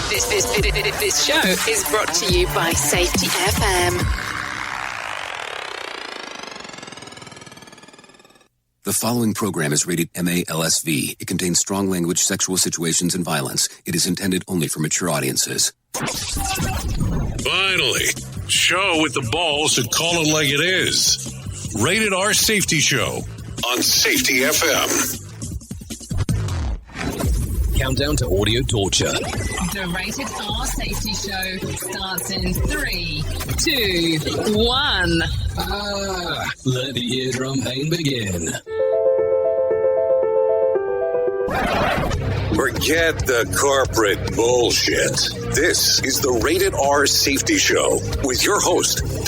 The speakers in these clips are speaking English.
This show is brought to you by Safety FM. The following program is rated MALSV. It contains strong language, sexual situations, and violence. It is intended only for mature audiences. Finally, show with the balls to call it like it is. Rated R Safety Show on Safety FM. Countdown to audio torture. The Rated R Safety Show starts in 3, 2, 1. Let the eardrum pain begin. Forget the corporate bullshit. This is the Rated R Safety Show with your host, it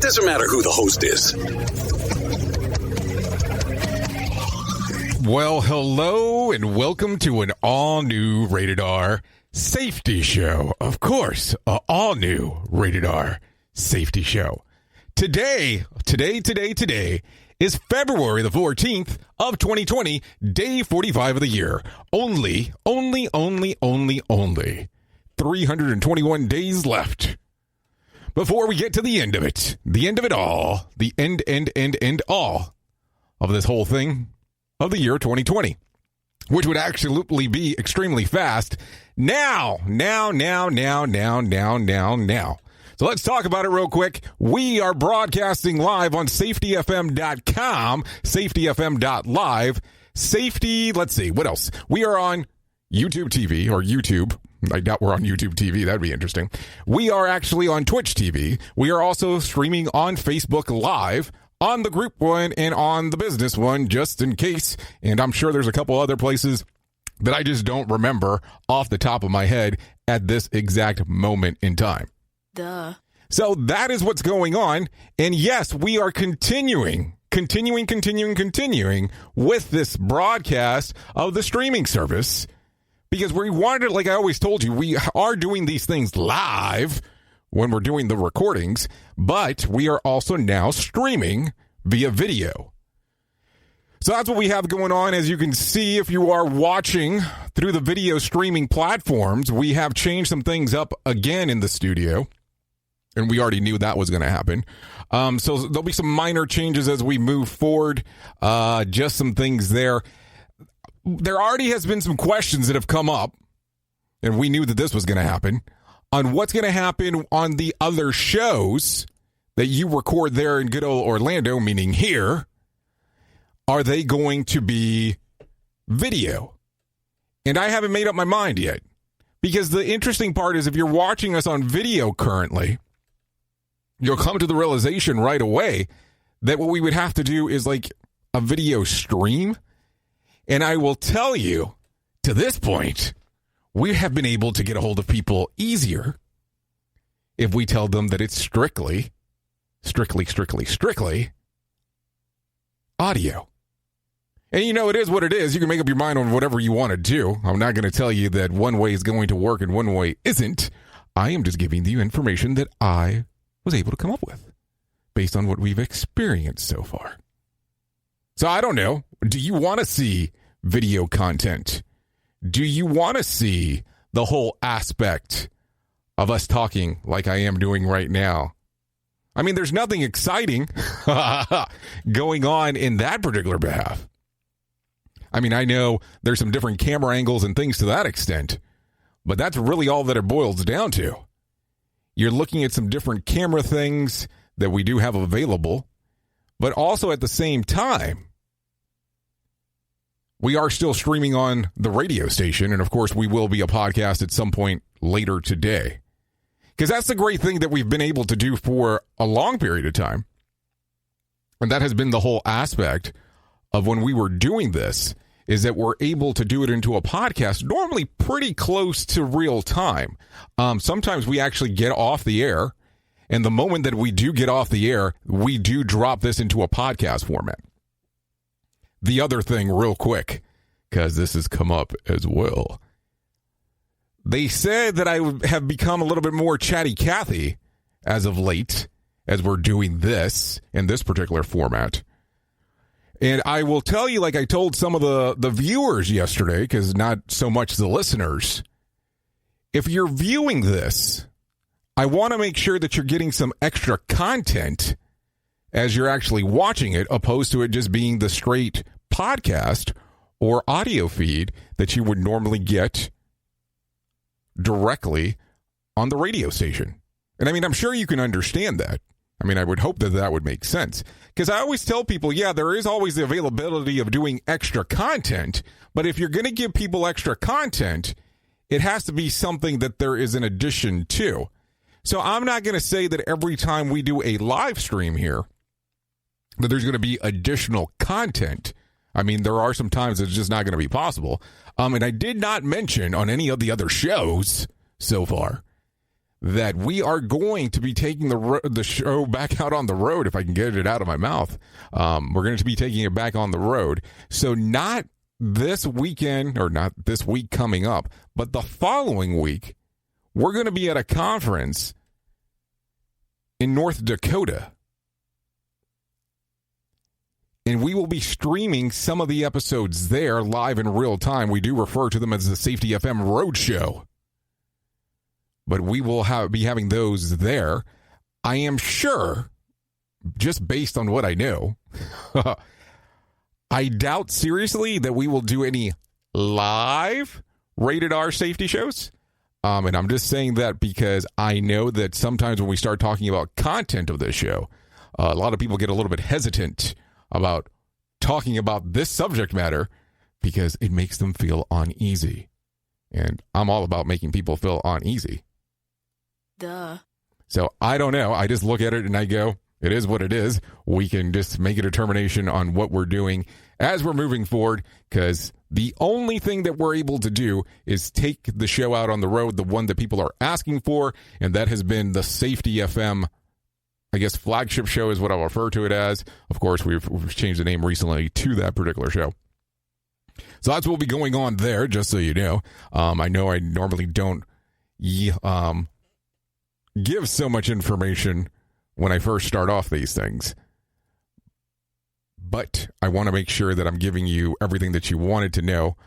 doesn't matter who the host is. Well, hello and welcome to an all-new Rated R Safety Show. Of course, an all-new Rated R Safety Show. Today is February the 14th of 2020, day 45 of the year. Only 321 days left before we get to the end of it. The end of it all. The end all of this whole thing of the year 2020, which would absolutely be extremely fast now. So let's talk about it real quick. We are broadcasting live on safetyfm.com, safetyfm.live, let's see, what else? We are on YouTube TV, or YouTube. I doubt we're on YouTube TV. That'd be interesting. We are actually on Twitch TV. We are also streaming on Facebook Live, on the group one and on the business one, just in case. And I'm sure there's a couple other places that I just don't remember off the top of my head at this exact moment in time. Duh. So that is what's going on. And yes, we are continuing with this broadcast of the streaming service, because we wanted, like I always told you, we are doing these things live when we're doing the recordings, but we are also now streaming via video. So that's what we have going on. As you can see, if you are watching through the video streaming platforms, we have changed some things up again in the studio. And we already knew that was going to happen. So there'll be some minor changes as we move forward. Just some things there. There already has been some questions that have come up, and we knew that this was going to happen, on what's going to happen on the other shows that you record there in good old Orlando, meaning here. Are they going to be video? And I haven't made up my mind yet. Because the interesting part is, if you're watching us on video currently, you'll come to the realization right away that what we would have to do is like a video stream. And I will tell you, to this point, we have been able to get a hold of people easier if we tell them that it's strictly audio. And you know, it is what it is. You can make up your mind on whatever you want to do. I'm not going to tell you that one way is going to work and one way isn't. I am just giving you information that I was able to come up with based on what we've experienced so far. So I don't know. Do you want to see video content? Do you want to see the whole aspect of us talking like I am doing right now? I mean, there's nothing exciting going on in that particular behalf. I mean, I know there's some different camera angles and things to that extent, but that's really all that it boils down to. You're looking at some different camera things that we do have available, but also at the same time, we are still streaming on the radio station, and of course, we will be a podcast at some point later today. Because that's the great thing that we've been able to do for a long period of time. And that has been the whole aspect of when we were doing this, is that we're able to do it into a podcast, normally pretty close to real time. Sometimes we actually get off the air, and the moment that we do get off the air, we do drop this into a podcast format. The other thing, real quick, because this has come up as well. They said that I have become a little bit more chatty Cathy as of late, as we're doing this in this particular format. And I will tell you, like I told some of the viewers yesterday, because not so much the listeners, if you're viewing this, I want to make sure that you're getting some extra content as you're actually watching it, opposed to it just being the straight podcast or audio feed that you would normally get directly on the radio station. And I mean, I'm sure you can understand that. I mean, I would hope that that would make sense. Because I always tell people, yeah, there is always the availability of doing extra content. But if you're going to give people extra content, it has to be something that there is an addition to. So I'm not going to say that every time we do a live stream here, that there's going to be additional content. I mean, there are some times it's just not going to be possible. And I did not mention on any of the other shows so far that we are going to be taking the show back out on the road, if I can get it out of my mouth. We're going to be taking it back on the road. So not this weekend, or not this week coming up, but the following week, we're going to be at a conference in North Dakota. And we will be streaming some of the episodes there live in real time. We do refer to them as the Safety FM Roadshow. But we will be having those there. I am sure, just based on what I know, I doubt seriously that we will do any live rated R safety shows. And I'm just saying that because I know that sometimes when we start talking about content of this show, a lot of people get a little bit hesitant about talking about this subject matter because it makes them feel uneasy. And I'm all about making people feel uneasy. Duh. So I don't know. I just look at it and I go, it is what it is. We can just make a determination on what we're doing as we're moving forward, because the only thing that we're able to do is take the show out on the road, the one that people are asking for, and that has been the Safety FM, I guess, flagship show is what I'll refer to it as. Of course, we've changed the name recently to that particular show. So that's what will be going on there, just so you know. I know I normally don't give so much information when I first start off these things. But I want to make sure that I'm giving you everything that you wanted to know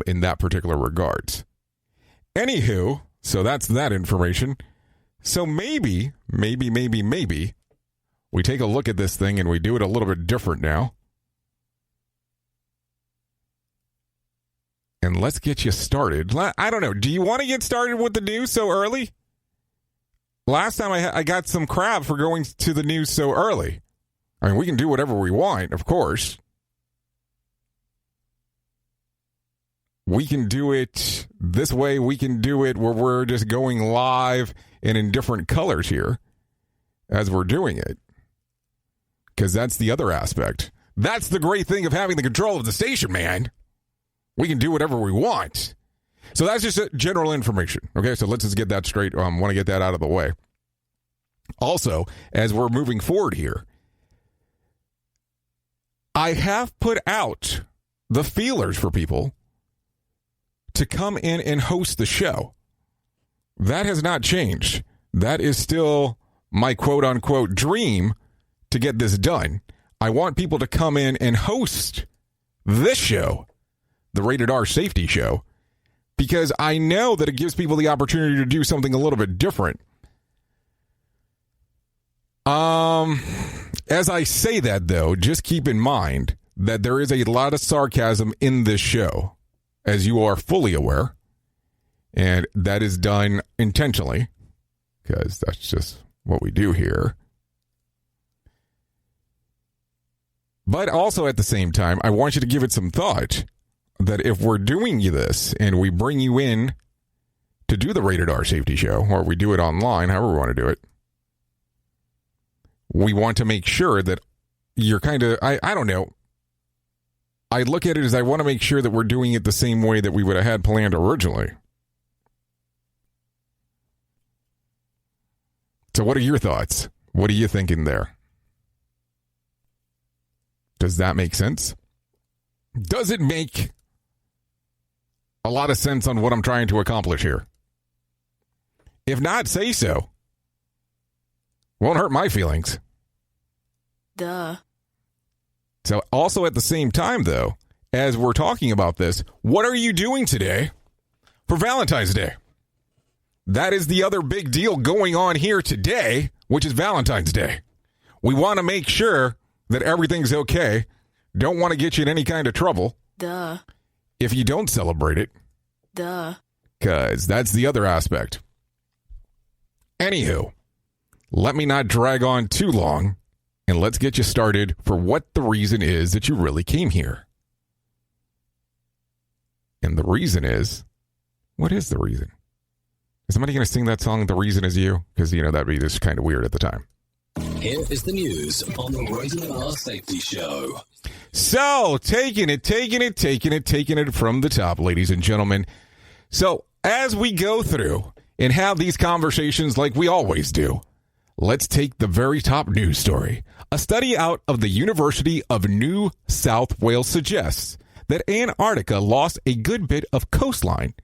in that particular regards. Anywho, so that's that information. So maybe, we take a look at this thing and we do it a little bit different now. And let's get you started. I don't know. Do you want to get started with the news so early? Last time I got some crap for going to the news so early. I mean, we can do whatever we want, of course. We can do it this way. We can do it where we're just going live and in different colors here as we're doing it. Because that's the other aspect. That's the great thing of having the control of the station, man. We can do whatever we want. So that's just general information. Okay, so let's just get that straight. I want to get that out of the way. Also, as we're moving forward here, I have put out the feelers for people to come in and host the show. That has not changed. That is still my quote-unquote dream to get this done. I want people to come in and host this show, the Rated R Safety Show, because I know that it gives people the opportunity to do something a little bit different. As I say that, though, just keep in mind that there is a lot of sarcasm in this show, as you are fully aware, and that is done intentionally, because that's just what we do here. But also at the same time, I want you to give it some thought that if we're doing this and we bring you in to do the Rated R Safety Show, or we do it online, however we want to do it, we want to make sure that you're kind of, I don't know. I look at it as I want to make sure that we're doing it the same way that we would have had planned originally. So what are your thoughts? What are you thinking there? Does that make sense? Does it make a lot of sense on what I'm trying to accomplish here? If not, say so. Won't hurt my feelings. Duh. So also at the same time, though, as we're talking about this, what are you doing today for Valentine's Day? that is the other big deal going on here today, which is Valentine's Day. We want to make sure that everything's okay. Don't want to get you in any kind of trouble. Duh. If you don't celebrate it. Duh. Because that's the other aspect. Anywho, let me not drag on too long, and let's get you started for what the reason is that you really came here. And the reason is, what is the reason? Is somebody going to sing that song, The Reason Is You? Because, that'd be just kind of weird at the time. Here is the news on the Rated R Safety Show. So, taking it from the top, ladies and gentlemen. So, as we go through and have these conversations like we always do, let's take the very top news story. A study out of the University of New South Wales suggests that Antarctica lost a good bit of coastline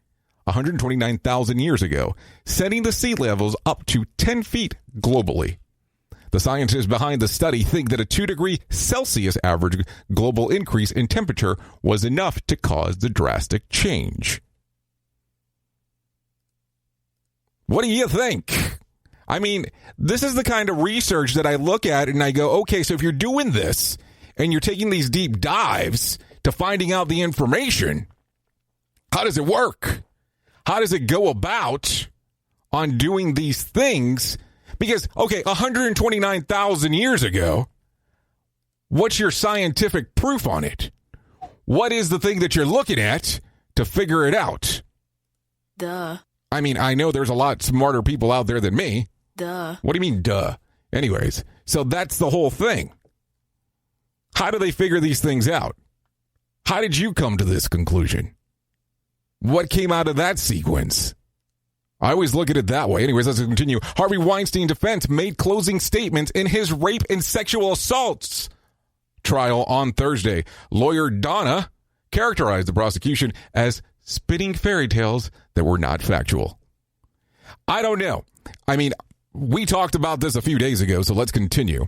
129,000 years ago, setting the sea levels up to 10 feet globally. The scientists behind the study think that a 2-degree Celsius average global increase in temperature was enough to cause the drastic change. What do you think? I mean, this is the kind of research that I look at and I go, okay, so if you're doing this and you're taking these deep dives to finding out the information, how does it work? How does it go about on doing these things? Because, okay, 129,000 years ago, what's your scientific proof on it? What is the thing that you're looking at to figure it out? Duh. I mean, I know there's a lot smarter people out there than me. Duh. What do you mean, duh? Anyways, so that's the whole thing. How do they figure these things out? How did you come to this conclusion? What came out of that sequence? I always look at it that way. Anyways, let's continue. Harvey Weinstein defense made closing statements in his rape and sexual assaults trial on Thursday. Lawyer Donna characterized the prosecution as spinning fairy tales that were not factual. I don't know. I mean, we talked about this a few days ago, so let's continue.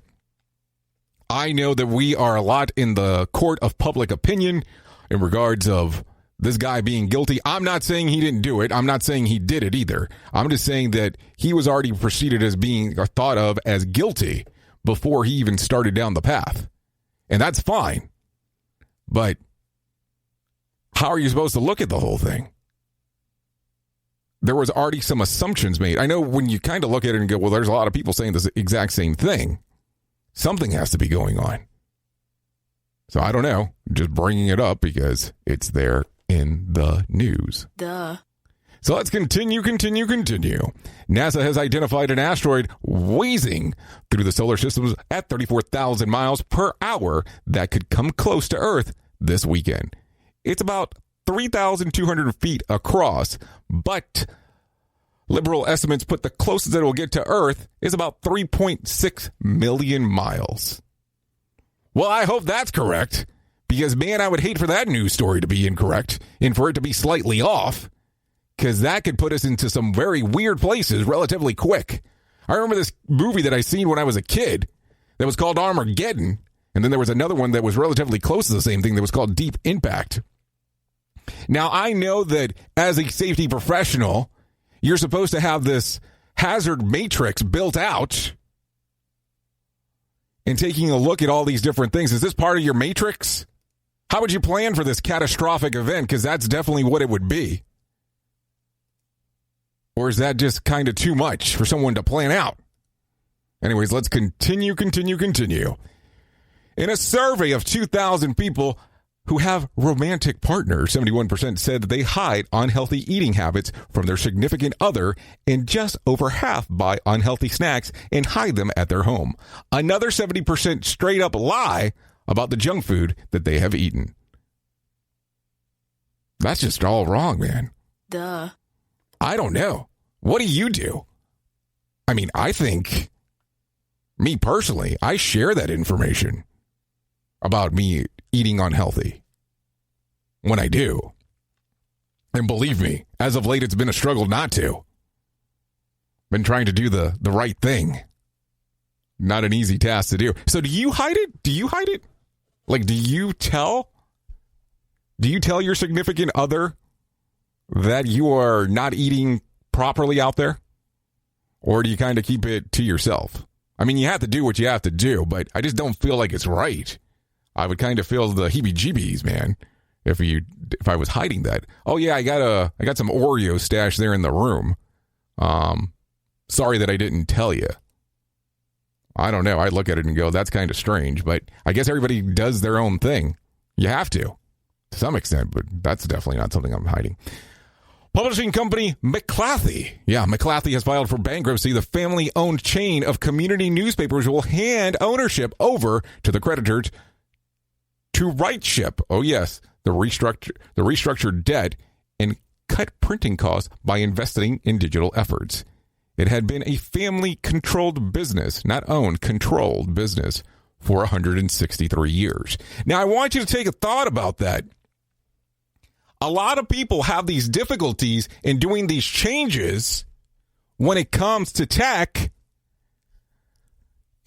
I know that we are a lot in the court of public opinion in regards of this guy being guilty. I'm not saying he didn't do it. I'm not saying he did it either. I'm just saying that he was already preceded as being or thought of as guilty before he even started down the path. And that's fine. But how are you supposed to look at the whole thing? There was already some assumptions made. I know when you kind of look at it and go, well, there's a lot of people saying this exact same thing. Something has to be going on. So I don't know. Just bringing it up because it's there in the news. Duh. So let's continue. NASA has identified an asteroid whizzing through the solar system at 34,000 miles per hour that could come close to Earth this weekend. It's about 3,200 feet across, but liberal estimates put the closest it will get to Earth is about 3.6 million miles. Well, I hope that's correct. Because, man, I would hate for that news story to be incorrect and for it to be slightly off, because that could put us into some very weird places relatively quick. I remember this movie that I seen when I was a kid that was called Armageddon, and then there was another one that was relatively close to the same thing that was called Deep Impact. Now, I know that as a safety professional, you're supposed to have this hazard matrix built out and taking a look at all these different things. Is this part of your matrix? How would you plan for this catastrophic event? Because that's definitely what it would be. Or is that just kind of too much for someone to plan out? Anyways, let's continue. In a survey of 2,000 people who have romantic partners, 71% said that they hide unhealthy eating habits from their significant other, and just over half buy unhealthy snacks and hide them at their home. Another 70% straight up lie about the junk food that they have eaten. That's just all wrong, man. Duh. I don't know. What do you do? I mean, I think, me personally, I share that information about me eating unhealthy when I do. And believe me, as of late, it's been a struggle not to. Been trying to do the right thing. Not an easy task to do. So do you hide it? Like, do you tell your significant other that you are not eating properly out there? Or do you kind of keep it to yourself? I mean, you have to do what you have to do, but I just don't feel like it's right. I would kind of feel the heebie-jeebies, man, if I was hiding that. Oh yeah, I got some Oreo stash there in the room. Sorry that I didn't tell you. I don't know. I look at it and go, that's kind of strange, but I guess everybody does their own thing. You have to some extent, but that's definitely not something I'm hiding. Publishing company McClathy. Yeah, McClathy has filed for bankruptcy. The family-owned chain of community newspapers will hand ownership over to the creditors to right ship. Oh, yes, the restructured debt and cut printing costs by investing in digital efforts. It had been a family-controlled business, not owned, controlled business for 163 years. Now, I want you to take a thought about that. A lot of people have these difficulties in doing these changes when it comes to tech,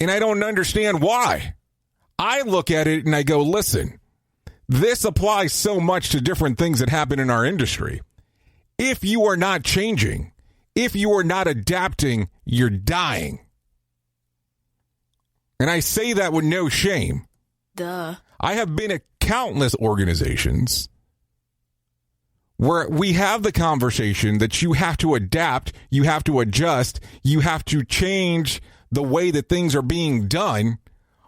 and I don't understand why. I look at it and I go, listen, this applies so much to different things that happen in our industry. If you are not changing, if you are not adapting, you're dying. And I say that with no shame. Duh. I have been at countless organizations where we have the conversation that you have to adapt, you have to adjust, you have to change the way that things are being done,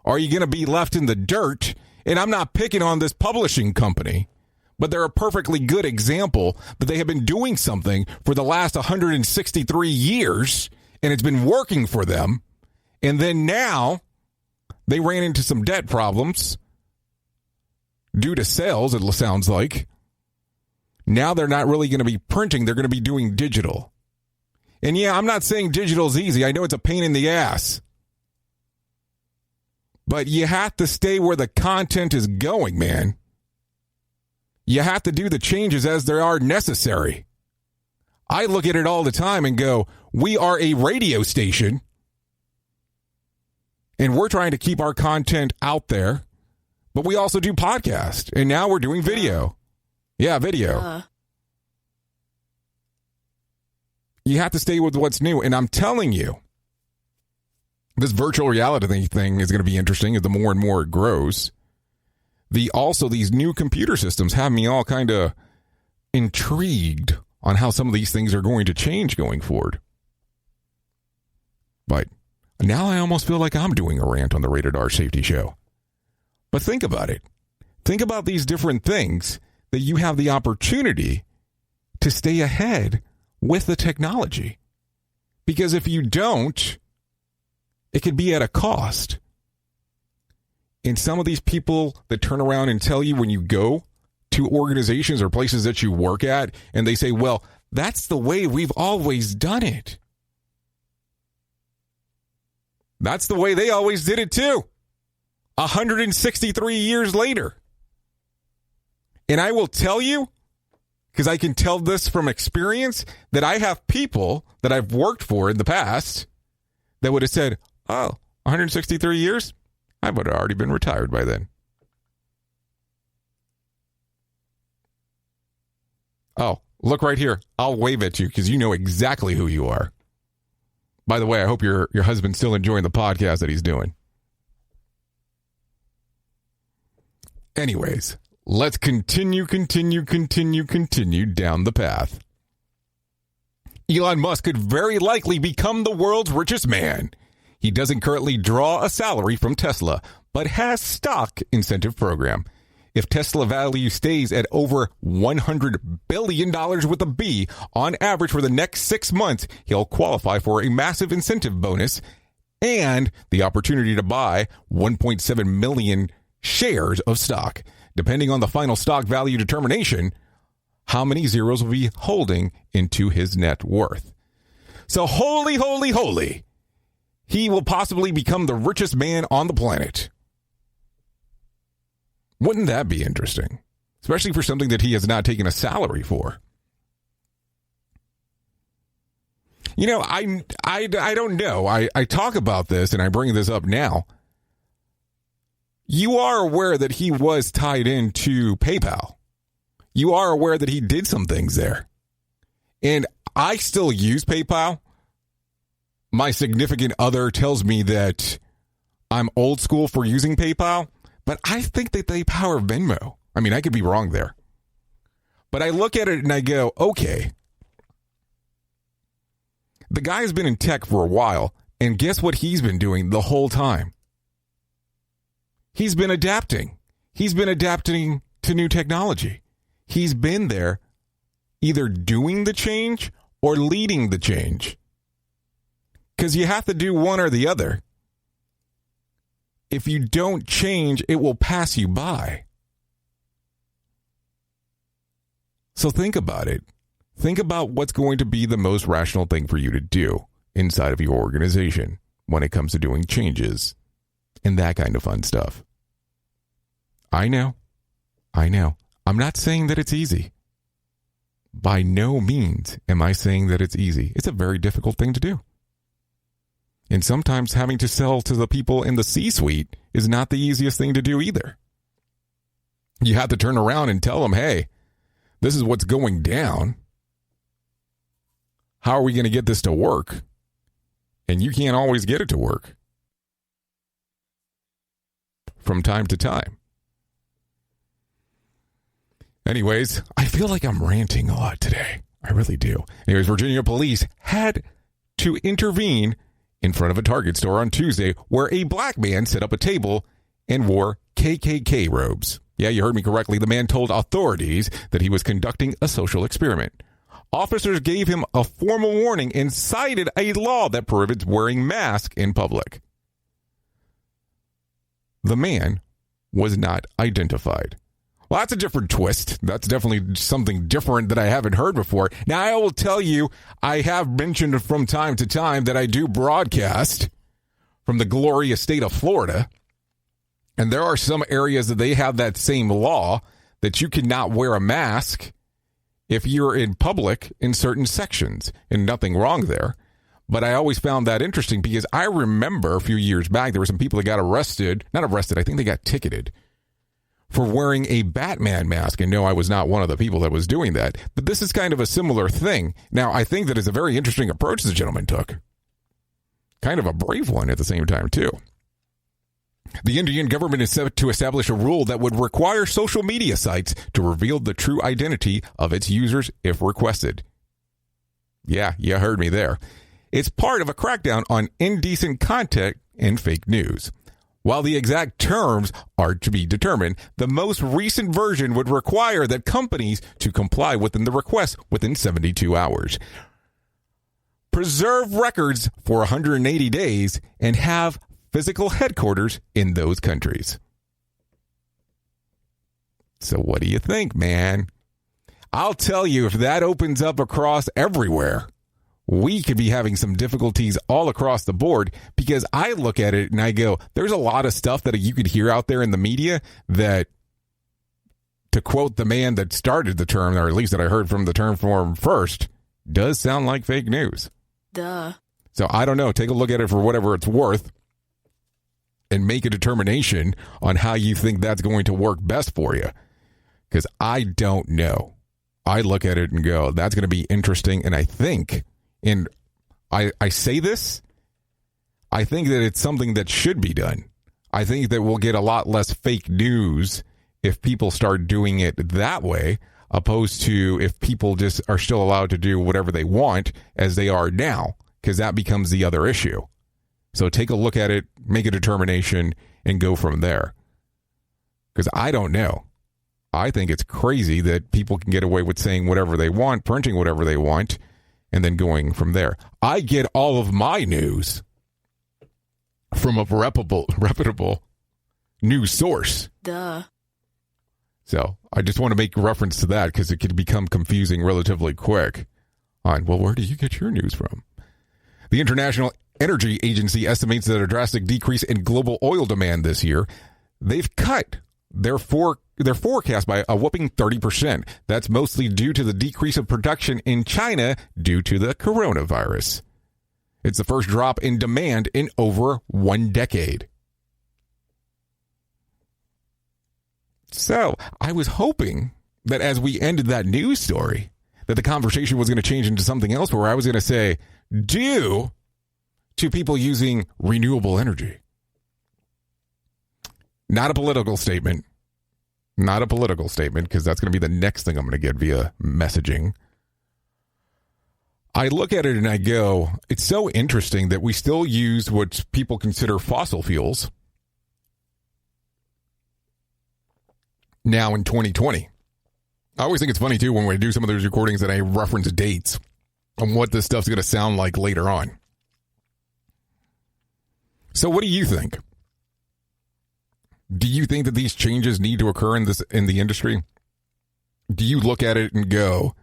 or are you going to be left in the dirt? And I'm not picking on this publishing company, but they're a perfectly good example that they have been doing something for the last 163 years, and it's been working for them. And then now they ran into some debt problems due to sales, it sounds like. Now they're not really going to be printing. They're going to be doing digital. And yeah, I'm not saying digital is easy. I know it's a pain in the ass. But you have to stay where the content is going, man. You have to do the changes as they are necessary. I look at it all the time and go, we are a radio station, and we're trying to keep our content out there, but we also do podcast, and now we're doing video. Yeah, video. You have to stay with what's new. And I'm telling you, this virtual reality thing is going to be interesting as the more and more it grows. Also, these new computer systems have me all kind of intrigued on how some of these things are going to change going forward. But now I almost feel like I'm doing a rant on the Rated R Safety Show. But think about it. Think about these different things that you have the opportunity to stay ahead with the technology. Because if you don't, it could be at a cost. And some of these people that turn around and tell you when you go to organizations or places that you work at, and they say, well, that's the way we've always done it. That's the way they always did it too. 163 years later. And I will tell you, because I can tell this from experience, that I have people that I've worked for in the past that would have said, oh, 163 years? I would have already been retired by then. Oh, look right here. I'll wave at you because you know exactly who you are. By the way, I hope your husband's still enjoying the podcast that he's doing. Anyways, let's continue down the path. Elon Musk could very likely become the world's richest man. He doesn't currently draw a salary from Tesla, but has stock incentive program. If Tesla value stays at over $100 billion with a B on average for the next 6 months, he'll qualify for a massive incentive bonus and the opportunity to buy 1.7 million shares of stock. Depending on the final stock value determination, how many zeros will be holding into his net worth. So holy, he will possibly become the richest man on the planet. Wouldn't that be interesting? Especially for something that he has not taken a salary for. You know, I don't know. I talk about this and I bring this up now. You are aware that he was tied into PayPal. You are aware that he did some things there. And I still use PayPal. My significant other tells me that I'm old school for using PayPal, but I think that they power Venmo. I mean, I could be wrong there. But I look at it and I go, okay. The guy's been in tech for a while, and guess what he's been doing the whole time? He's been adapting. He's been adapting to new technology. He's been there either doing the change or leading the change. Because you have to do one or the other. If you don't change, it will pass you by. So think about it. Think about what's going to be the most rational thing for you to do inside of your organization when it comes to doing changes and that kind of fun stuff. I know. I'm not saying that it's easy. By no means am I saying that it's easy. It's a very difficult thing to do. And sometimes having to sell to the people in the C-suite is not the easiest thing to do either. You have to turn around and tell them, hey, this is what's going down. How are we going to get this to work? And you can't always get it to work. From time to time. Anyways, I feel like I'm ranting a lot today. I really do. Anyways, Virginia police had to intervene in front of a Target store on Tuesday where a black man set up a table and wore KKK robes. Yeah, you heard me correctly. The man told authorities that he was conducting a social experiment. Officers gave him a formal warning and cited a law that prohibits wearing masks in public. The man was not identified. Well, that's a different twist. That's definitely something different that I haven't heard before. Now, I will tell you, I have mentioned from time to time that I do broadcast from the glorious state of Florida. And there are some areas that they have that same law that you cannot wear a mask if you're in public in certain sections. And nothing wrong there. But I always found that interesting because I remember a few years back, there were some people that got arrested. Not arrested, I think they got ticketed for wearing a Batman mask. And no, I was not one of the people that was doing that. But this is kind of a similar thing. Now, I think that it's a very interesting approach the gentleman took. Kind of a brave one at the same time, too. The Indian government is set to establish a rule that would require social media sites to reveal the true identity of its users if requested. Yeah, you heard me there. It's part of a crackdown on indecent content and fake news. While the exact terms are to be determined, the most recent version would require that companies to comply within the request within 72 hours, preserve records for 180 days, and have physical headquarters in those countries. So what do you think, man? I'll tell you, if that opens up across everywhere, we could be having some difficulties all across the board, because I look at it and I go, there's a lot of stuff that you could hear out there in the media that, to quote the man that started the term, or at least that I heard from the term form first, does sound like fake news. Duh. So I don't know. Take a look at it for whatever it's worth and make a determination on how you think that's going to work best for you. Because I don't know. I look at it and go, that's going to be interesting. And I think, and I say this, I think that it's something that should be done. I think that we'll get a lot less fake news if people start doing it that way, opposed to if people just are still allowed to do whatever they want as they are now, because that becomes the other issue. So take a look at it, make a determination, and go from there. Because I don't know. I think it's crazy that people can get away with saying whatever they want, printing whatever they want, and then going from there. I get all of my news from a reputable news source. Duh. So I just want to make reference to that because it could become confusing relatively quick on, well, where do you get your news from? The International Energy Agency estimates that a drastic decrease in global oil demand this year. They've cut their forecast by a whopping 30%. That's mostly due to the decrease of production in China due to the coronavirus. It's the first drop in demand in over 1 decade. So I was hoping that as we ended that news story, that the conversation was going to change into something else where I was going to say, due to people using renewable energy. Not a political statement. Not a political statement, because that's going to be the next thing I'm going to get via messaging. I look at it and I go, it's so interesting that we still use what people consider fossil fuels now in 2020. I always think it's funny, too, when we do some of those recordings and I reference dates on what this stuff's going to sound like later on. So what do you think? Do you think that these changes need to occur in the industry? Do you look at it and go,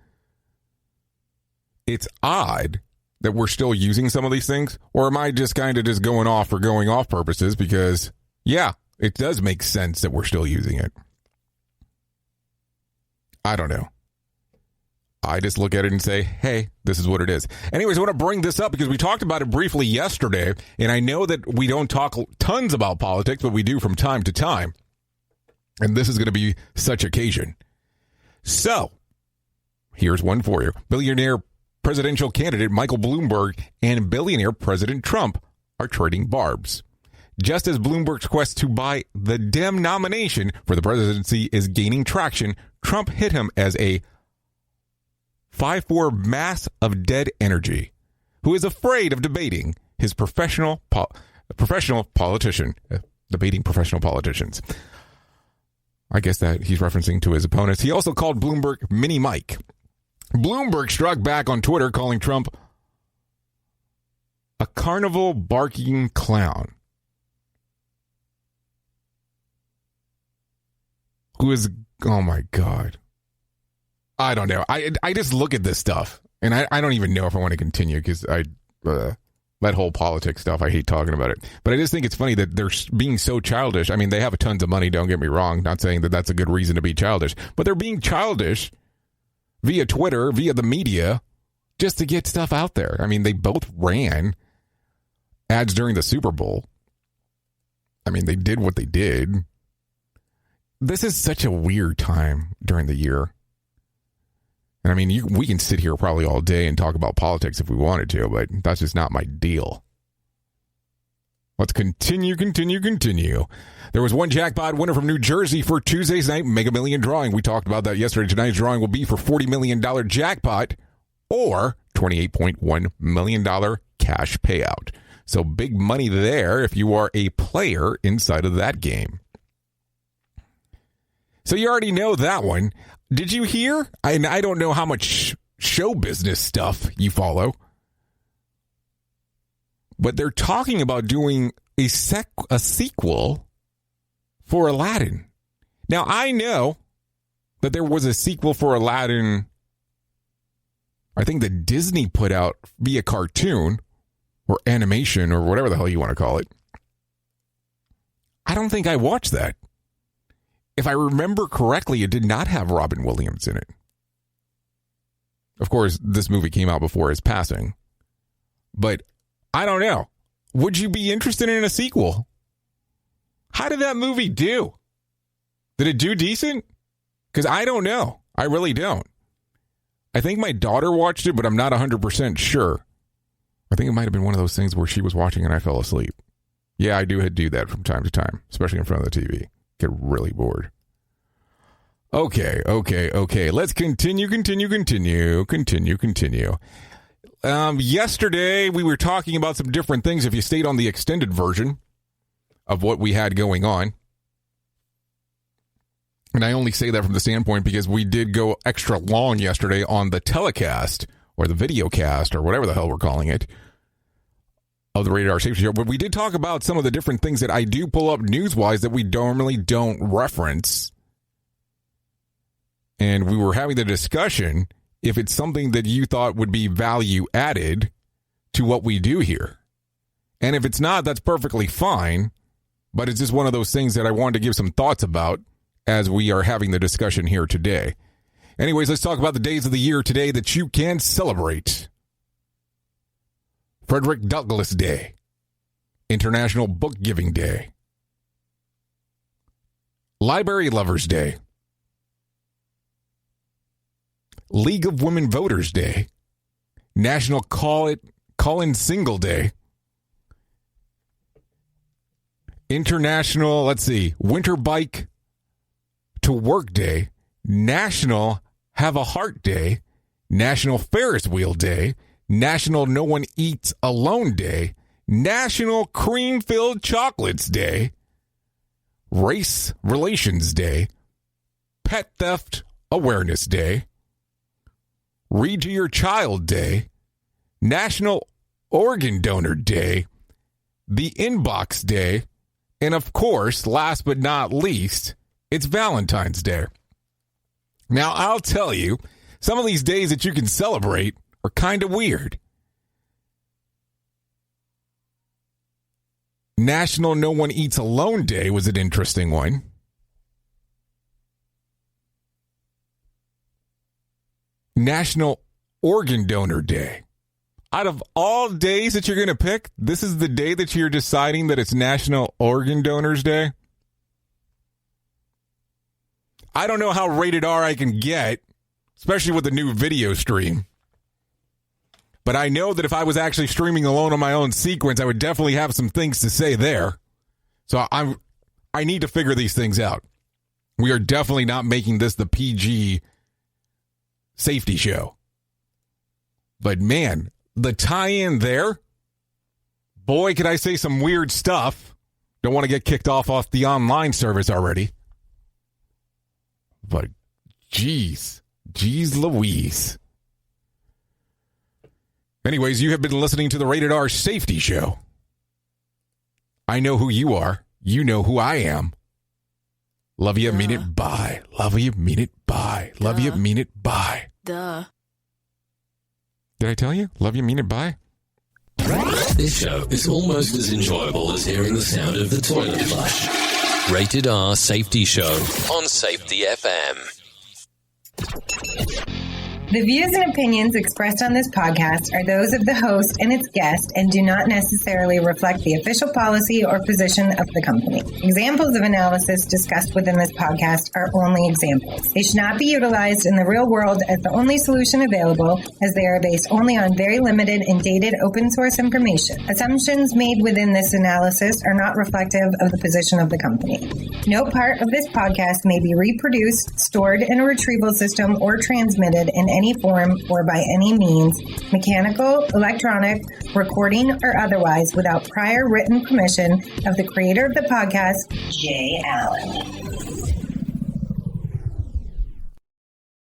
it's odd that we're still using some of these things? Or am I just kind of just going off for going off purposes? Because, yeah, it does make sense that we're still using it. I don't know. I just look at it and say, hey, this is what it is. Anyways, I want to bring this up because we talked about it briefly yesterday, and I know that we don't talk tons about politics, but we do from time to time. And this is going to be such occasion. So, here's one for you. Billionaire presidential candidate Michael Bloomberg and billionaire President Trump are trading barbs. Just as Bloomberg's quest to buy the Dem nomination for the presidency is gaining traction, Trump hit him as a 5'4" mass of dead energy who is afraid of debating his professional politician, debating professional politicians. I guess that he's referencing to his opponents. He also called Bloomberg Mini Mike. Bloomberg struck back on Twitter, calling Trump a carnival barking clown who is, oh my God. I don't know. I just look at this stuff, and I don't even know if I want to continue because that whole politics stuff, I hate talking about it. But I just think it's funny that they're being so childish. I mean, they have tons of money, don't get me wrong. Not saying that that's a good reason to be childish. But they're being childish via Twitter, via the media, just to get stuff out there. I mean, they both ran ads during the Super Bowl. I mean, they did what they did. This is such a weird time during the year. And I mean, we can sit here probably all day and talk about politics if we wanted to, but that's just not my deal. Let's continue. There was one jackpot winner from New Jersey for Tuesday's night Mega Million drawing. We talked about that yesterday. Tonight's drawing will be for $40 million jackpot or $28.1 million cash payout. So big money there if you are a player inside of that game. So you already know that one. Did you hear? I don't know how much show business stuff you follow, but they're talking about doing a sequel for Aladdin. Now, I know that there was a sequel for Aladdin, I think that Disney put out via cartoon or animation or whatever the hell you want to call it. I don't think I watched that. If I remember correctly, it did not have Robin Williams in it. Of course, this movie came out before his passing. But I don't know. Would you be interested in a sequel? How did that movie do? Did it do decent? Because I don't know. I really don't. I think my daughter watched it, but I'm not 100% sure. I think it might have been one of those things where she was watching and I fell asleep. Yeah, I do that from time to time, especially in front of the TV. Get really bored. Okay. Let's continue. Yesterday, we were talking about some different things if you stayed on the extended version of what we had going on. And I only say that from the standpoint because we did go extra long yesterday on the telecast or the video cast or whatever the hell we're calling it of the Rated R Safety Show. But we did talk about some of the different things that I do pull up news-wise that we normally don't reference. And we were having the discussion if it's something that you thought would be value added to what we do here. And if it's not, that's perfectly fine. But it's just one of those things that I wanted to give some thoughts about as we are having the discussion here today. Anyways, let's talk about the days of the year today that you can celebrate. Frederick Douglass Day, International Book Giving Day, Library Lovers Day, League of Women Voters Day, National Call-In Single Day, International, Winter Bike to Work Day, National Have a Heart Day, National Ferris Wheel Day, National No One Eats Alone Day, National Cream-Filled Chocolates Day, Race Relations Day, Pet Theft Awareness Day, Read to Your Child Day, National Organ Donor Day, the Inbox Day, and of course, last but not least, it's Valentine's Day. Now, I'll tell you, some of these days that you can celebrate are kind of weird. National No One Eats Alone Day was an interesting one. National Organ Donor Day. Out of all days that you're going to pick, this is the day that you're deciding that it's National Organ Donors Day? I don't know how rated R I can get, especially with the new video stream. But I know that if I was actually streaming alone on my own sequence, I would definitely have some things to say there. So I need to figure these things out. We are definitely not making this the PG safety show. But man, the tie-in there, boy, could I say some weird stuff. Don't want to get kicked off the online service already. But geez Louise. Anyways, you have been listening to the Rated R Safety Show. I know who you are. You know who I am. Love you, mean it, bye. Love you, mean it, bye. Love you, mean it, bye. Duh. Did I tell you? Love you, mean it, bye? This show is almost as enjoyable as hearing the sound of the toilet flush. Rated R Safety Show on Safety FM. The views and opinions expressed on this podcast are those of the host and its guest and do not necessarily reflect the official policy or position of the company. Examples of analysis discussed within this podcast are only examples. They should not be utilized in the real world as the only solution available, as they are based only on very limited and dated open source information. Assumptions made within this analysis are not reflective of the position of the company. No part of this podcast may be reproduced, stored in a retrieval system, or transmitted in any form or by any means, mechanical, electronic, recording, or otherwise, without prior written permission of the creator of the podcast, Jay Allen.